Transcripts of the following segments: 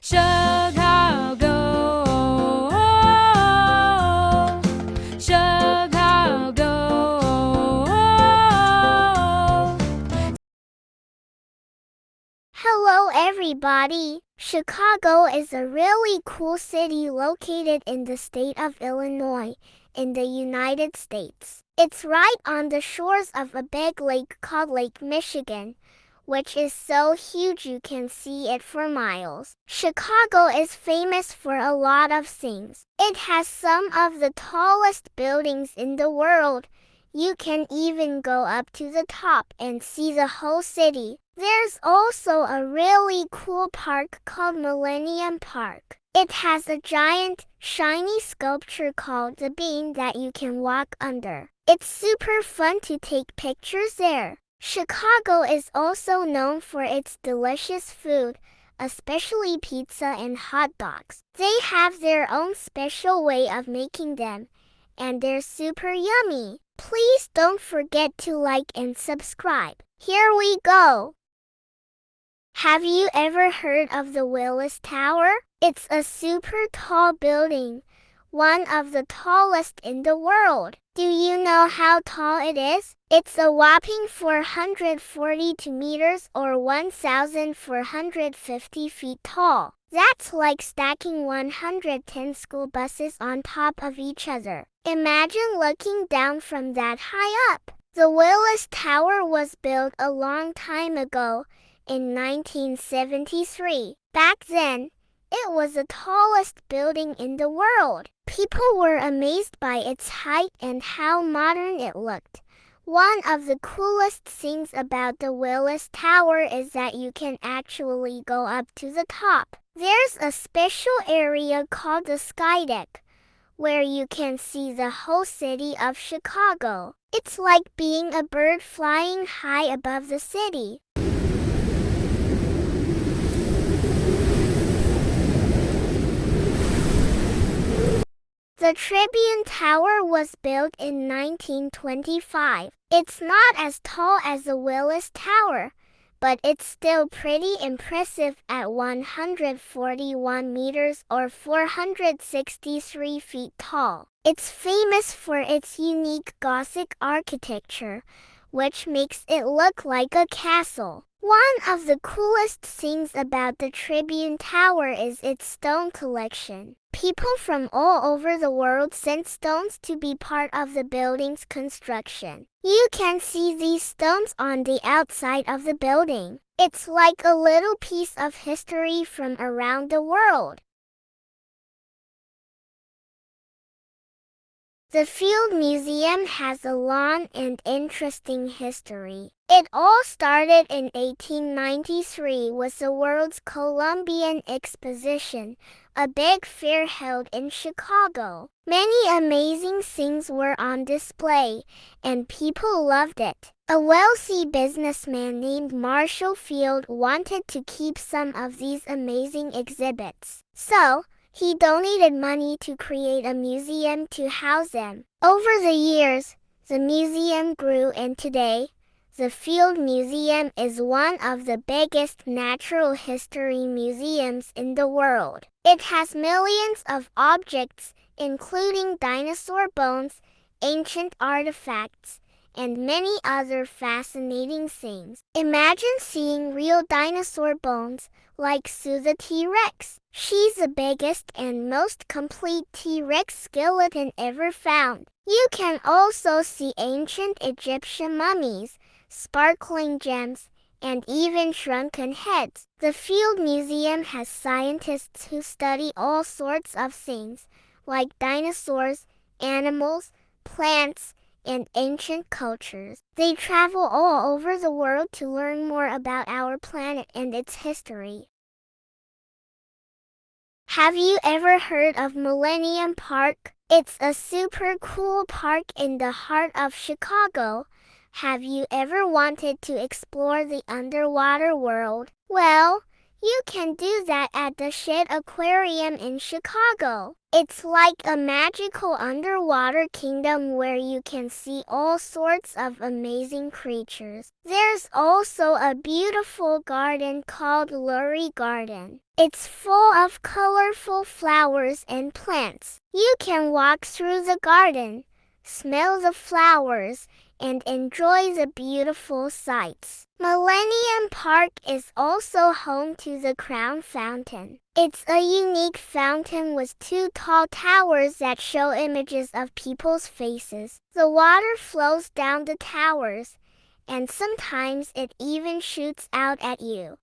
Chicago, Chicago. Hello everybody! Chicago is a really cool city located in the state of Illinois, in the United States. It's right on the shores of a big lake called Lake Michigan, which is so huge you can see it for miles. Chicago is famous for a lot of things. It has some of the tallest buildings in the world. You can even go up to the top and see the whole city. There's also a really cool park called Millennium Park. It has a giant, shiny sculpture called the Bean that you can walk under. It's super fun to take pictures there. Chicago is also known for its delicious food, especially pizza and hot dogs. They have their own special way of making them, and they're super yummy. Please don't forget to like and subscribe. Here we go! Have you ever heard of the Willis Tower? It's a super tall building, one of the tallest in the world. Do you know how tall it is? It's a whopping 442 meters or 1,450 feet tall. That's like stacking 110 school buses on top of each other. Imagine looking down from that high up. The Willis Tower was built a long time ago, in 1973. Back then, it was the tallest building in the world. People were amazed by its height and how modern it looked. One of the coolest things about the Willis Tower is that you can actually go up to the top. There's a special area called the Sky Deck, where you can see the whole city of Chicago. It's like being a bird flying high above the city. The Tribune Tower was built in 1925. It's not as tall as the Willis Tower, but it's still pretty impressive at 141 meters or 463 feet tall. It's famous for its unique Gothic architecture, which makes it look like a castle. One of the coolest things about the Tribune Tower is its stone collection. People from all over the world sent stones to be part of the building's construction. You can see these stones on the outside of the building. It's like a little piece of history from around the world. The Field Museum has a long and interesting history. It all started in 1893 with the World's Columbian Exposition, a big fair held in Chicago. Many amazing things were on display, and people loved it. A wealthy businessman named Marshall Field wanted to keep some of these amazing exhibits. So, he donated money to create a museum to house them. Over the years, the museum grew, and today, the Field Museum is one of the biggest natural history museums in the world. It has millions of objects, including dinosaur bones, ancient artifacts, and many other fascinating things. Imagine seeing real dinosaur bones, like Sue the T-Rex. She's the biggest and most complete T-Rex skeleton ever found. You can also see ancient Egyptian mummies, sparkling gems, and even shrunken heads. The Field Museum has scientists who study all sorts of things, like dinosaurs, animals, plants, and ancient cultures. They travel all over the world to learn more about our planet and its history. Have you ever heard of Millennium Park? It's a super cool park in the heart of Chicago. Have you ever wanted to explore the underwater world? Well, You can do that at the Shed Aquarium in Chicago. It's like a magical underwater kingdom where you can see all sorts of amazing creatures. There's also a beautiful garden called Lurie Garden. It's full of colorful flowers and plants. You can walk through the garden, smell the flowers, and enjoy the beautiful sights. Millennium Park is also home to the Crown Fountain. It's a unique fountain with two tall towers that show images of people's faces. The water flows down the towers, and sometimes it even shoots out at you.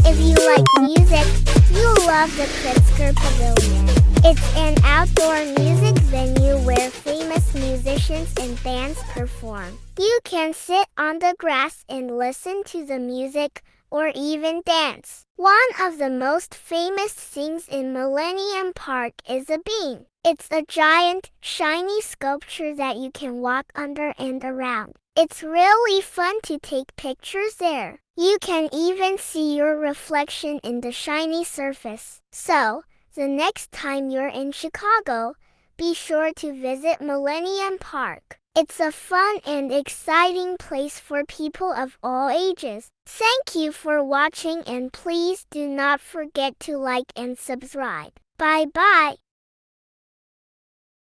If you like music, you'll love the Pritzker Pavilion. It's an outdoor music venue where famous musicians and bands perform. You can sit on the grass and listen to the music or even dance. One of the most famous things in Millennium Park is a bean. It's a giant, shiny sculpture that you can walk under and around. It's really fun to take pictures there. You can even see your reflection in the shiny surface. So, the next time you're in Chicago, be sure to visit Millennium Park. It's a fun and exciting place for people of all ages. Thank you for watching, and please do not forget to like and subscribe. Bye-bye.